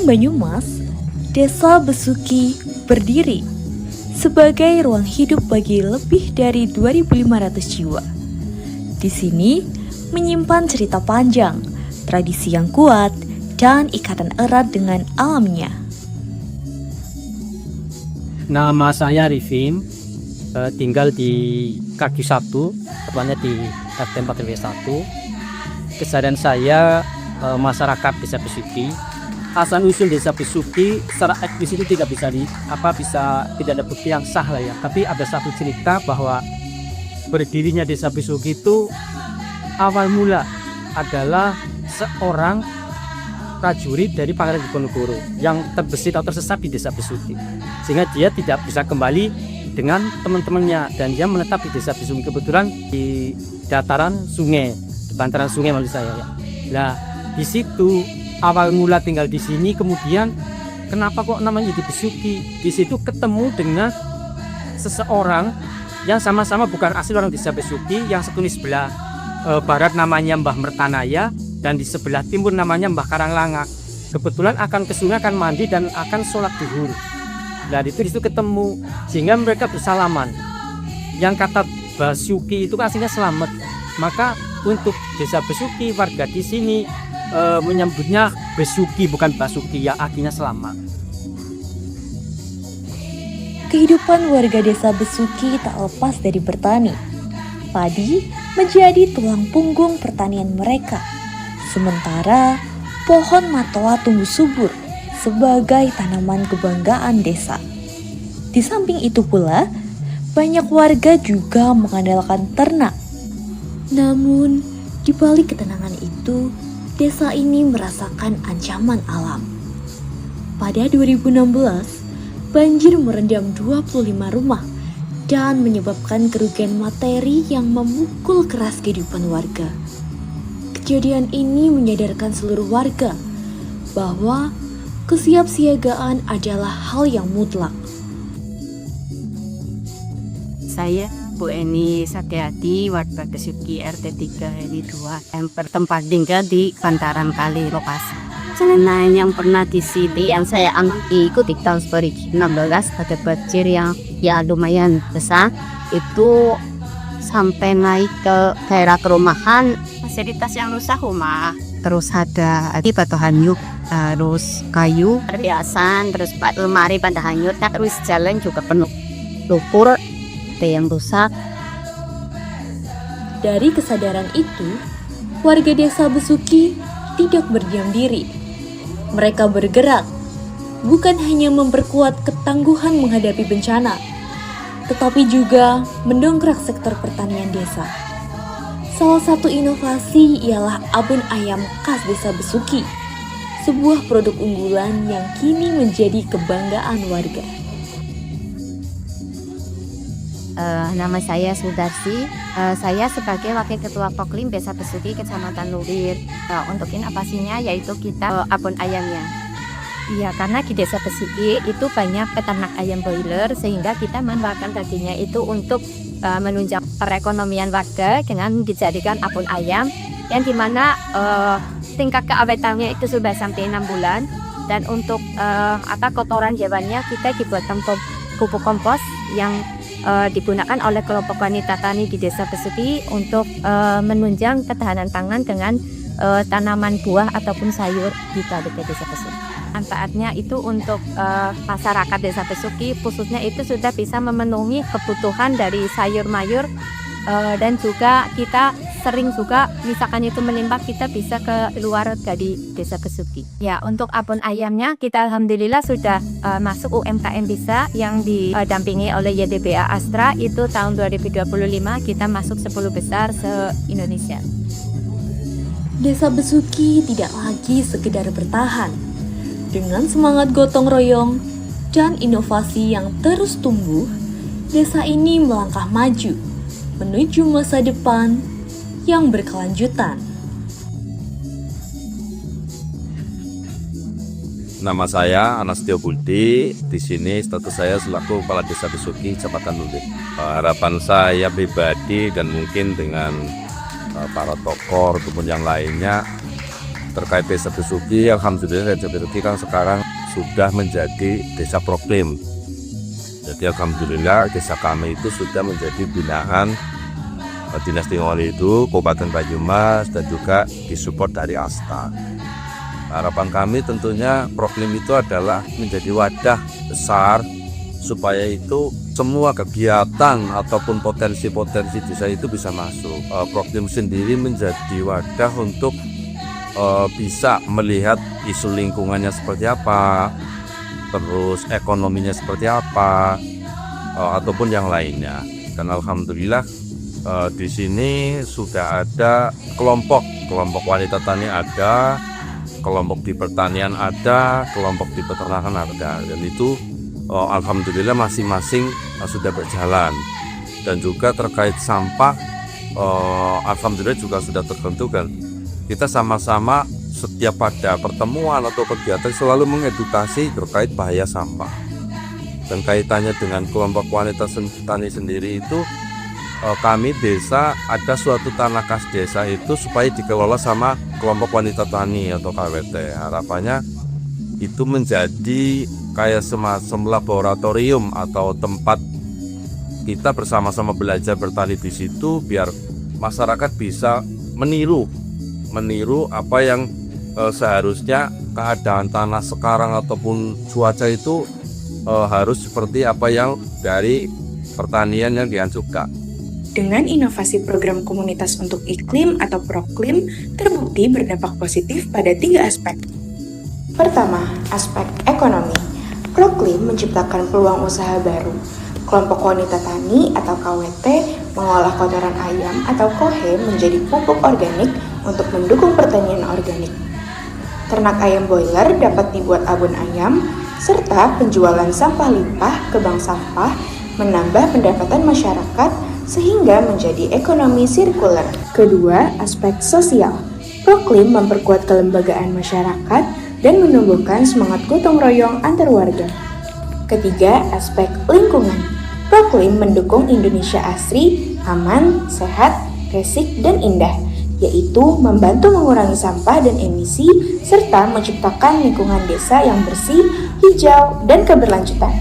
Kabupaten Banyumas, Desa Besuki berdiri sebagai ruang hidup bagi lebih dari 2.500 jiwa. Di sini menyimpan cerita panjang, tradisi yang kuat, dan ikatan erat dengan alamnya. Nama saya Rifin, tinggal di kaki 1, tepatnya di RT 4 RW 1. Kesadaran saya masyarakat Desa Besuki. Asal usul Desa Besuki secara eksplisit itu tidak bisa tidak ada bukti yang sah lah ya. Tapi ada satu cerita bahwa berdirinya Desa Besuki itu awal mula adalah seorang prajurit dari Pangeran Diponegoro yang terbesit atau tersesat di Desa Besuki, sehingga dia tidak bisa kembali dengan teman-temannya dan dia menetap di Desa Besuki, kebetulan di dataran sungai, di bantaran sungai maksud saya ya. Nah, di situ awal mula tinggal di sini, kemudian kenapa kok namanya jadi Besuki? Di situ ketemu dengan seseorang yang sama-sama bukan asli orang Desa Besuki, yang satu di sebelah barat namanya Mbah Mertanaya dan di sebelah timur namanya Mbah Karanglangak. Kebetulan akan ke sungai, akan mandi dan akan sholat zuhur. Nah, di situ ketemu sehingga mereka bersalaman. Yang kata Besuki itu aslinya selamat. Maka untuk Desa Besuki, warga di sini menyebutnya Besuki bukan Basuki, yang artinya selamat. Kehidupan warga Desa Besuki tak lepas dari bertani. Padi menjadi tulang punggung pertanian mereka. Sementara pohon matoa tumbuh subur sebagai tanaman kebanggaan desa. Di samping itu pula, banyak warga juga mengandalkan ternak. Namun, di balik ketenangan itu, desa ini merasakan ancaman alam. Pada 2016, banjir merendam 25 rumah dan menyebabkan kerugian materi yang memukul keras kehidupan warga. Kejadian ini menyadarkan seluruh warga bahwa kesiapsiagaan adalah hal yang mutlak. Saya Bu Eni Satyati, warga Besuki RT 3 RW 2, yang bertempat tinggal di bantaran kali lokasi. Selain yang pernah di sini yang saya ikut di tahun 2016 ada banjir yang ya lumayan besar, itu sampai naik ke daerah perumahan, fasilitas yang rusak rumah, terus ada batu hanyut, terus kayu, perhiasan, terus lemari pada hanyut, terus jalan juga penuh lumpur, ada yang rusak. Dari kesadaran itu, warga Desa Besuki tidak berdiam diri. Mereka bergerak, bukan hanya memperkuat ketangguhan menghadapi bencana, tetapi juga mendongkrak sektor pertanian desa. Salah satu inovasi ialah abon ayam khas Desa Besuki, sebuah produk unggulan yang kini menjadi kebanggaan warga. Nama saya Sudarsi, saya sebagai Wakil Ketua Poklim Desa Besuki Kecamatan Luwir. Untuk inovasinya yaitu kita abon ayamnya. Iya, karena di Desa Besuki itu banyak peternak ayam broiler, sehingga kita memanfaatkan dagingnya itu untuk menunjang perekonomian warga dengan dijadikan abon ayam, yang dimana tingkat keawetannya itu sudah sampai 6 bulan. Dan untuk kotoran hewannya kita dibuatkan pupuk kompos yang digunakan oleh kelompok wanita tani di Desa Besuki untuk menunjang ketahanan pangan dengan tanaman buah ataupun sayur di Desa Besuki. Manfaatnya itu untuk masyarakat Desa Besuki khususnya itu sudah bisa memenuhi kebutuhan dari sayur mayur, dan juga kita sering juga misalkan itu melimpah kita bisa ke luar dari Desa Besuki. Ya, untuk abon ayamnya kita alhamdulillah sudah masuk UMKM Bisa yang didampingi oleh YDBA Astra, itu tahun 2025 kita masuk 10 besar se-Indonesia. Desa Besuki tidak lagi sekedar bertahan. Dengan semangat gotong royong dan inovasi yang terus tumbuh, desa ini melangkah maju menuju masa depan yang berkelanjutan. Nama saya Anastio Buldi. Di sini status saya selaku Kepala Desa Besuki, Kecamatan Luwir. Harapan saya pribadi dan mungkin dengan para tokoh ataupun yang lainnya, terkait Desa Besuki, alhamdulillah Desa Besuki kan sekarang sudah menjadi desa proklim. Jadi alhamdulillah desa kami itu sudah menjadi binaan Dinas Lingkungan Hidup Kabupaten Banyumas dan juga disupport dari ASTA. Harapan kami tentunya proklim itu adalah menjadi wadah besar supaya itu semua kegiatan ataupun potensi-potensi desa itu bisa masuk. Proklim sendiri menjadi wadah untuk bisa melihat isu lingkungannya seperti apa, terus ekonominya seperti apa, ataupun yang lainnya. Dan alhamdulillah di sini sudah ada kelompok wanita tani ada, kelompok di pertanian ada, kelompok di peternakan ada, dan itu alhamdulillah masing-masing sudah berjalan. Dan juga terkait sampah, alhamdulillah juga sudah tertentukan. Kita sama-sama setiap pada pertemuan atau kegiatan selalu mengedukasi terkait bahaya sampah. Dan kaitannya dengan kelompok wanita tani sendiri itu, kami desa ada suatu tanah kas desa itu supaya dikelola sama kelompok wanita tani atau KWT. Harapannya itu menjadi kayak semacam laboratorium atau tempat kita bersama-sama belajar bertani di situ, biar masyarakat bisa meniru apa yang seharusnya keadaan tanah sekarang ataupun cuaca itu harus seperti apa yang dari pertanian yang dianjurkan. Dengan inovasi program komunitas untuk iklim atau Proklim terbukti berdampak positif pada 3 aspek. Pertama, aspek ekonomi. Proklim menciptakan peluang usaha baru. Kelompok wanita tani atau KWT mengolah kotoran ayam atau kohe menjadi pupuk organik untuk mendukung pertanian organik. Ternak ayam boiler dapat dibuat abon ayam, serta penjualan sampah limpah ke bank sampah menambah pendapatan masyarakat sehingga menjadi ekonomi sirkuler. Kedua, aspek sosial. Proklim memperkuat kelembagaan masyarakat dan menumbuhkan semangat gotong royong antar warga. Ketiga, aspek lingkungan. Proklim mendukung Indonesia asri, aman, sehat, resik, dan indah, yaitu membantu mengurangi sampah dan emisi, serta menciptakan lingkungan desa yang bersih, hijau, dan keberlanjutan.